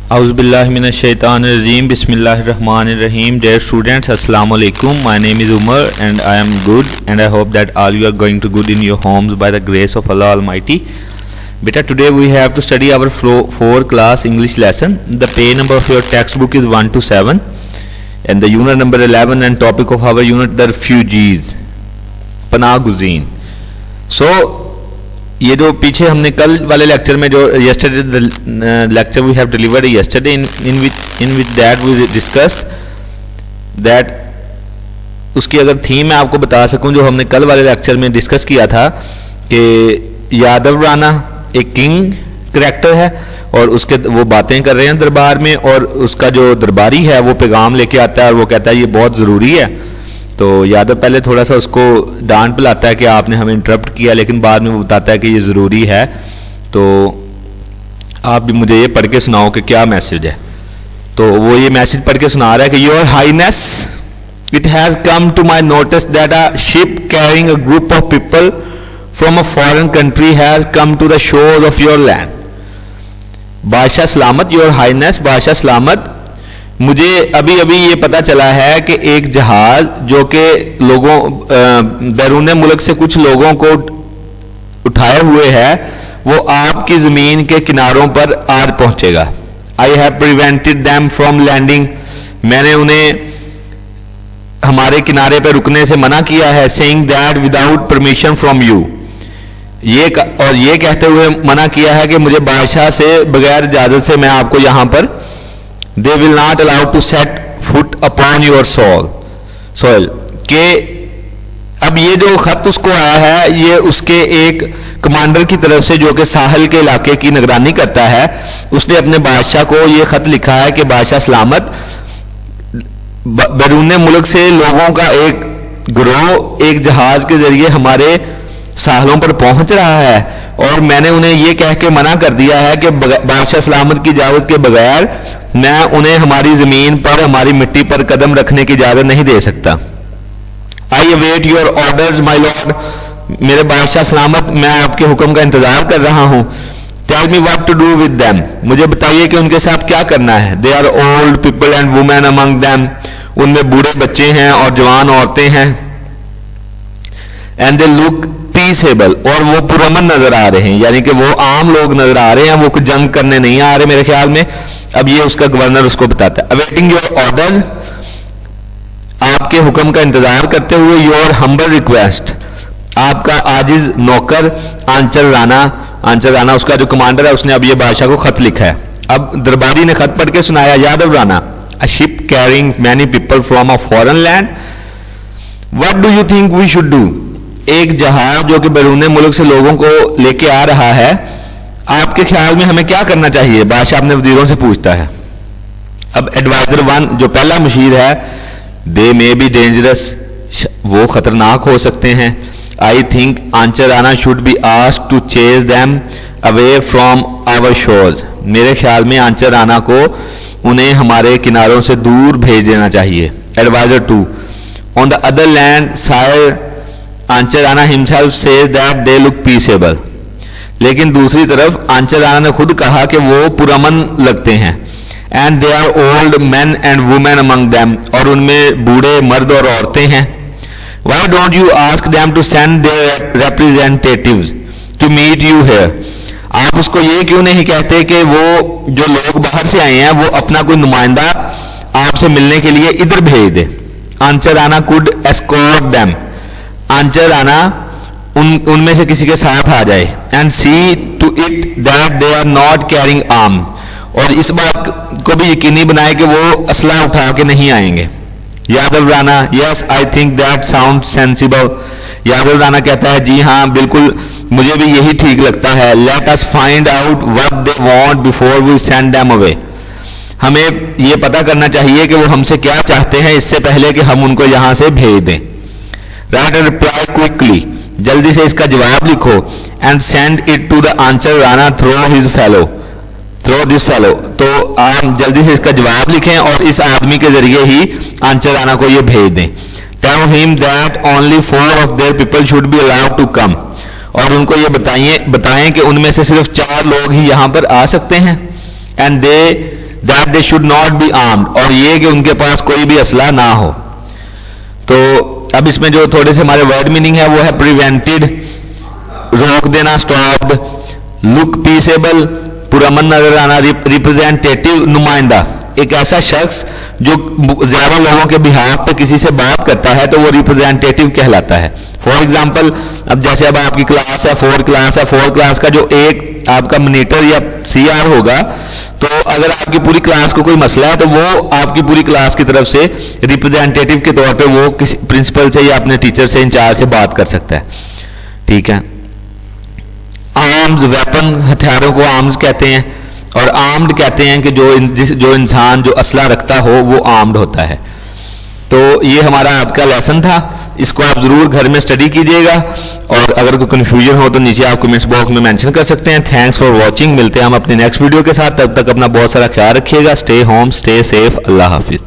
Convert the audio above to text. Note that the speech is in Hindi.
Auzubillahiminash-shaytanir-rajeem. Bismillahir-rahmanir-rahim. Dear students, Assalamu alaikum. My name is Umar and I am good, and I hope that all you are going to good in your homes by the grace of Allah Almighty. Beta, today we have to study our 4 class English lesson. The page number of your textbook is 1 to 7 and the unit number 11, and topic of our unit the refugees, Panah Guzin. So ये जो पीछे हमने कल वाले लेक्चर में जो yesterday lecture we have delivered yesterday in with that we discussed that, उसकी अगर थीम मैं आपको बता सकूं जो हमने कल वाले लेक्चर में डिस्कस किया था कि यादव राणा एक किंग करैक्टर है और उसके वो बातें कर रहे हैं दरबार में, और उसका जो दरबारी है वो पैगाम लेके आता है और वो कहता है ये बहुत ज़रूरी है। तो यादव पहले थोड़ा सा उसको डांट पिलाता है कि आपने हमें इंटरप्ट किया, लेकिन बाद में वो बताता है कि ये ज़रूरी है, तो आप भी मुझे ये पढ़ के सुनाओ कि क्या मैसेज है। तो वो ये मैसेज पढ़ के सुना रहा है कि your highness, it has come to my notice that a ship carrying a group of people from a foreign country has come to the shore of your land. बादशाह सलामत, योर हाईनेस बादशाह सलामत, मुझे अभी अभी ये पता चला है कि एक जहाज जो कि लोगों बैरून मुल्क से कुछ लोगों को उठाए हुए है वो आपकी ज़मीन के किनारों पर आज पहुंचेगा। I have prevented them from landing, मैंने उन्हें हमारे किनारे पर रुकने से मना किया है। Saying that without permission from you, ये कहते हुए मना किया है कि मुझे बादशाह से बगैर इजाज़त से मैं आपको यहाँ पर They will not allow to set foot upon your soil के अब ये जो खत उसको आया है ये उसके एक कमांडर की तरफ से जो कि साहिल के इलाके की निगरानी करता है, उसने अपने बादशाह को ये खत लिखा है कि बादशाह सलामत, बैरून मुल्क से लोगों का एक गिरोह एक जहाज के जरिए हमारे साहिलों पर पहुंच रहा है और मैंने उन्हें ये कह के मना कर दिया है कि बादशाह सलामत की इजाज़त के बगैर मैं उन्हें हमारी ज़मीन पर हमारी मिट्टी पर कदम रखने की इजाज़त नहीं दे सकता। आई await your orders my lord, मेरे बादशाह सलामत मैं आपके हुक्म का इंतज़ार कर रहा हूँ। Tell me what to do with them, मुझे बताइए कि उनके साथ क्या करना है। They are old people and women among them, उनमें बूढ़े बच्चे हैं और जवान औरतें हैं। एंड दे लुक पीसेबल, और वो पुरअमन नजर आ रहे हैं, यानी कि वो आम लोग नजर आ रहे हैं, वो कुछ जंग करने नहीं आ रहे मेरे ख्याल में। अब ये उसका गवर्नर उसको बताता है, अवेटिंग योर ऑर्डर, आपके हुक्म का इंतजार करते हुए, योर हम्बल रिक्वेस्ट, आपका आजिज नौकर आंचल राणा उसका जो कमांडर है उसने अब ये बादशाह को खत लिखा है। अब दरबारी ने खत पढ़ के सुनाया, Yadav Rana, a ship carrying many people from a foreign land, what do you think we should do, एक जहाज जो कि बैरून मुल्क से लोगों को लेके आ रहा है, आपके ख्याल में हमें क्या करना चाहिए, बादशाह अपने वजीरों से पूछता है। अब एडवाइजर 1 जो पहला मुशीर है, दे मे बी डेंजरस, वो खतरनाक हो सकते हैं। I think Anchal Rana should be asked to chase them away from our shores, मेरे ख्याल में आंचल राणा को उन्हें हमारे किनारों से दूर भेज देना चाहिए। Adviser 2, on the other land सायर Aanchal Rana himself says that they look peaceable, लेकिन दूसरी तरफ आंचल राणा ने खुद कहा कि वो पुरअमन लगते हैं। And they are old man and women among them, और उनमें बूढ़े मर्द और औरतें हैं। Why don't you ask them to send their representatives to meet you here, आप उसको ये क्यों नहीं कहते कि वो जो लोग बाहर से आए हैं वो अपना कोई नुमाइंदा आपसे मिलने के लिए इधर भेज दे। Anchal Rana could escort them, Anchal Rana उनमें से किसी के साथ आ जाए। And see to it that they are not carrying arm, और इस बात को भी यकीनी बनाए कि वो असला उठा के नहीं आएंगे। Yadav Rana, yes I think that sound sensible, Yadav Rana कहता है जी हाँ बिल्कुल मुझे भी यही ठीक लगता है। Let us find out what they want before we send them away, हमें ये पता करना चाहिए कि वो हमसे क्या चाहते हैं इससे पहले कि हम उनको यहाँ से भेज दें। राइट रिप्लाई क्विकली, जल्दी से इसका जवाब लिखो। And send it to the Anchal Rana through this fellow, तो आप जल्दी से इसका जवाब लिखें और इस आदमी के जरिए ही आंचल राणा को ये भेज दें। Tell him that only 4 of their people should be allowed to come, और उनको ये बताएं कि उनमें से सिर्फ 4 लोग ही यहाँ पर आ सकते हैं। And that they should not be armed, और ये कि उनके पास कोई भी असला ना हो। तो अब इसमें जो थोड़े से हमारे वर्ड मीनिंग है वो है प्रिवेंटेड, रोक देना, स्टॉप्ड, लुक पीसेबल, पुरअमन नजर आना, रिप्रेजेंटेटिव, नुमाइंदा, एक ऐसा शख्स जो ज्यादा लोगों के बिहाफ पे किसी से बात करता है तो वो रिप्रेजेंटेटिव कहलाता है। फॉर एग्जाम्पल, अब जैसे अब आपकी क्लास है, 4 क्लास है, 4 क्लास का जो एक आपका मॉनिटर या सीआर होगा, तो अगर आपकी पूरी क्लास को कोई मसला है तो वो आपकी पूरी क्लास की तरफ से रिप्रेजेंटेटिव के तौर पे वो किसी प्रिंसिपल से या अपने टीचर से, इंचार्ज से बात कर सकता है। ठीक है। आर्म्स, वेपन, हथियारों को आर्म्स कहते हैं, और आर्म्ड कहते हैं कि जो इंसान जो असला रखता हो वो आर्म्ड होता है। तो ये हमारा आज का लेसन था, इसको आप जरूर घर में स्टडी कीजिएगा, और अगर कोई कंफ्यूजन हो तो नीचे आप कमेंट्स बॉक्स में मेंशन कर सकते हैं। थैंक्स फॉर वॉचिंग, मिलते हैं हम अपने नेक्स्ट वीडियो के साथ, तब तक अपना बहुत सारा ख्याल रखिएगा। स्टे होम, स्टे सेफ, अल्लाह हाफिज।